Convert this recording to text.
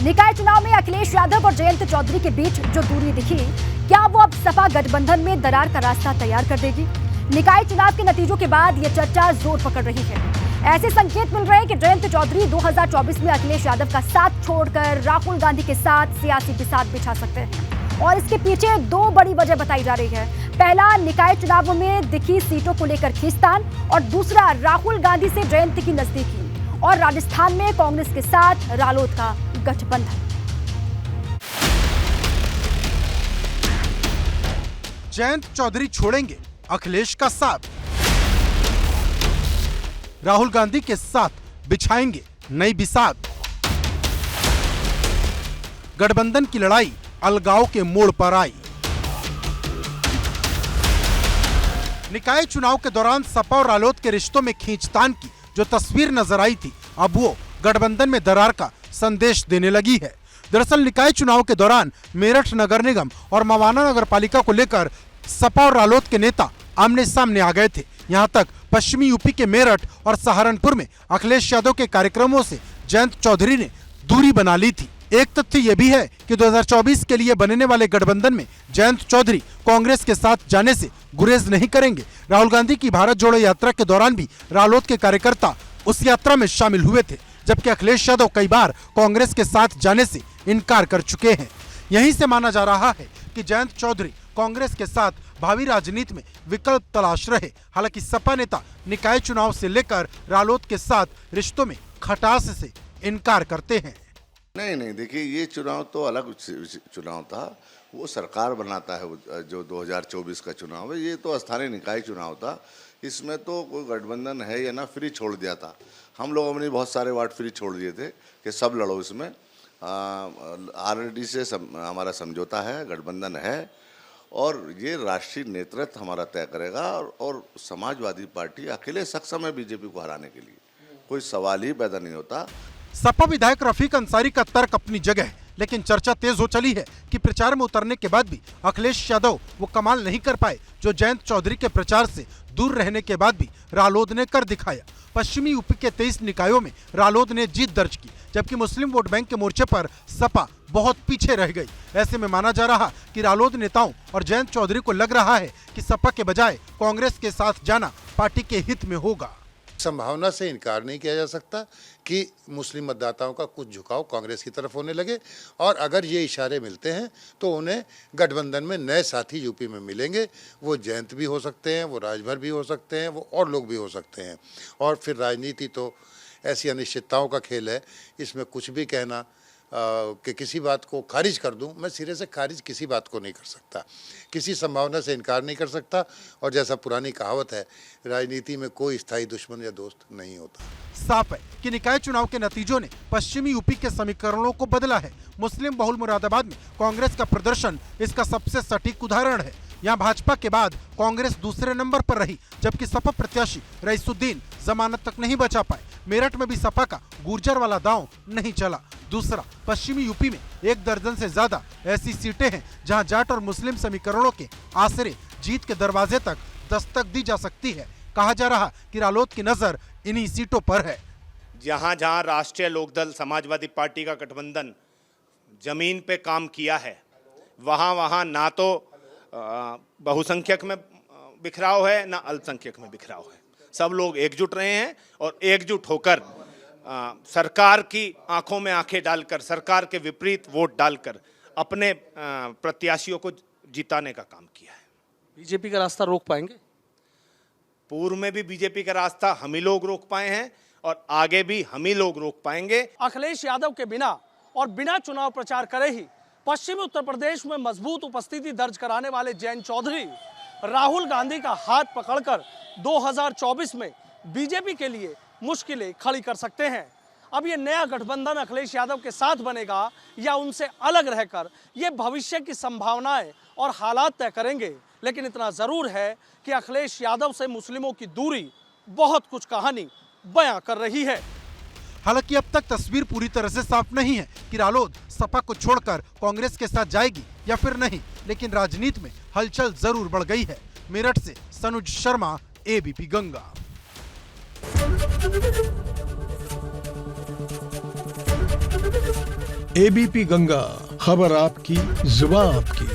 निकाय चुनाव में अखिलेश यादव और जयंत चौधरी के बीच जो दूरी दिखी, क्या वो अब सपा गठबंधन में दरार का रास्ता तैयार कर देगी? निकाय चुनाव के नतीजों के बाद ये चर्चा जोर पकड़ रही है। ऐसे संकेत मिल रहे हैं कि जयंत चौधरी 2024 में अखिलेश यादव का साथ छोड़कर राहुल गांधी के साथ सियासी बिसात बिछा सकते हैं। और इसके पीछे दो बड़ी वजह बताई जा रही है। पहला, निकाय चुनावों में दिखी सीटों को लेकर खींचतान, और दूसरा, राहुल गांधी से जयंत की नजदीकी, और राजस्थान में कांग्रेस के साथ रालोद का गठबंधन। जयंत चौधरी छोड़ेंगे अखिलेश का साथ, राहुल गांधी के साथ बिछाएंगे नई बिसात। गठबंधन की लड़ाई अलगाव के मोड़ पर आई। निकाय चुनाव के दौरान सपा और रालोद के रिश्तों में खींचतान की जो तस्वीर नजर आई थी, अब वो गठबंधन में दरार का संदेश देने लगी है। दरअसल निकाय चुनाव के दौरान मेरठ नगर निगम और मवाना नगर पालिका को लेकर सपा और रालोद के नेता आमने सामने आ गए थे। यहां तक पश्चिमी यूपी के मेरठ और सहारनपुर में अखिलेश यादव के कार्यक्रमों से जयंत चौधरी ने दूरी बना ली थी। एक तथ्य यह भी है कि 2024 के लिए बनने वाले गठबंधन में जयंत चौधरी कांग्रेस के साथ जाने से गुरेज नहीं करेंगे। राहुल गांधी की भारत जोड़ो यात्रा के दौरान भी रालोद के कार्यकर्ता उस यात्रा में शामिल हुए थे, जबकि अखिलेश यादव कई बार कांग्रेस के साथ जाने से इनकार कर चुके हैं। यहीं से माना जा रहा है कि जयंत चौधरी कांग्रेस के साथ भावी राजनीति में विकल्प तलाश रहे। हालांकि सपा नेता निकाय चुनाव से लेकर रालोद के साथ रिश्तों में खटास से इनकार करते हैं। नहीं, देखिए, ये चुनाव तो अलग चुनाव था। वो सरकार बनाता है, जो 2024 का चुनाव है, ये तो स्थानीय निकाय चुनाव था। इसमें तो कोई गठबंधन है या ना, फ्री छोड़ दिया था। हम लोगों ने बहुत सारे वार्ड फ्री छोड़ दिए थे कि सब लड़ो इसमें। आरएलडी से हमारा समझौता है, गठबंधन है, और ये राष्ट्रीय नेतृत्व हमारा तय करेगा। और समाजवादी पार्टी अकेले सक्षम है बीजेपी को हराने के लिए, कोई सवाल ही पैदा नहीं होता। सपा विधायक रफीक अंसारी का तर्क अपनी जगह है, लेकिन चर्चा तेज हो चली है कि प्रचार में उतरने के बाद भी अखिलेश यादव वो कमाल नहीं कर पाए जो जयंत चौधरी के प्रचार से दूर रहने के बाद भी रालोद ने कर दिखाया। पश्चिमी यूपी के 23 निकायों में रालोद ने जीत दर्ज की, जबकि मुस्लिम वोट बैंक के मोर्चे पर सपा बहुत पीछे रह गई। ऐसे में माना जा रहा कि रालोद नेताओं और जयंत चौधरी को लग रहा है कि सपा के बजाय कांग्रेस के साथ जाना पार्टी के हित में होगा। संभावना से इनकार नहीं किया जा सकता कि मुस्लिम मतदाताओं का कुछ झुकाव कांग्रेस की तरफ होने लगे, और अगर ये इशारे मिलते हैं तो उन्हें गठबंधन में नए साथी यूपी में मिलेंगे। वो जयंत भी हो सकते हैं, वो राजभर भी हो सकते हैं, वो और लोग भी हो सकते हैं। और फिर राजनीति तो ऐसी अनिश्चितताओं का खेल है, इसमें कुछ भी कहना कि किसी बात को खारिज कर दूं, मैं सिरे से खारिज किसी बात को नहीं कर सकता, किसी संभावना से इनकार नहीं कर सकता। और जैसा पुरानी कहावत है, राजनीति में कोई स्थायी दुश्मन या दोस्त नहीं होता। साफ है कि निकाय चुनाव के नतीजों ने पश्चिमी यूपी के समीकरणों को बदला है। मुस्लिम बहुल मुरादाबाद में कांग्रेस का प्रदर्शन इसका सबसे सटीक उदाहरण है। यहाँ भाजपा के बाद कांग्रेस दूसरे नंबर पर रही, जबकि सपा प्रत्याशी रईसुद्दीन जमानत तक नहीं बचा पाए। मेरठ में भी सपा का गुर्जर वाला दांव नहीं चला। दूसरा, पश्चिमी यूपी में 1 दर्जन से ज्यादा ऐसी सीटें हैं जहां जाट और मुस्लिम समीकरणों के आसरे जीत के दरवाजे तक दस्तक दी जा सकती है। कहा जा रहा कि रालोद की नजर इन्हीं सीटों पर है। जहां जहां राष्ट्रीय लोकदल समाजवादी पार्टी का गठबंधन जमीन पे काम किया है, वहां वहां ना तो बहुसंख्यक में बिखराव है, ना अल्पसंख्यक में बिखराव है। सब लोग एकजुट रहे हैं, और एकजुट होकर सरकार की आंखों में आंखें डालकर, सरकार के विपरीत वोट डालकर अपने प्रत्याशियों को जिताने का काम किया है। बीजेपी का रास्ता रोक पाएंगे? पूर्व में भी बीजेपी का रास्ता हम ही लोग रोक पाए हैं, और आगे भी हम ही लोग रोक पाएंगे। अखिलेश यादव के बिना और बिना चुनाव प्रचार करे ही पश्चिमी उत्तर प्रदेश में मजबूत उपस्थिति दर्ज कराने वाले जयंत चौधरी राहुल गांधी का हाथ पकड़कर 2024 में बीजेपी के लिए मुश्किलें खड़ी कर सकते हैं। अब ये नया गठबंधन अखिलेश यादव के साथ बनेगा या उनसे अलग रहकर, ये भविष्य की संभावनाएं और हालात तय करेंगे। लेकिन इतना जरूर है कि अखिलेश यादव से मुस्लिमों की दूरी बहुत कुछ कहानी बयां कर रही है। हालांकि अब तक तस्वीर पूरी तरह से साफ नहीं है कि रालोद सपा को छोड़कर कांग्रेस के साथ जाएगी या फिर नहीं, लेकिन राजनीति में हलचल जरूर बढ़ गई है। मेरठ से सनुज शर्मा, एबीपी गंगा। एबीपी गंगा, खबर आपकी, जुबान आपकी।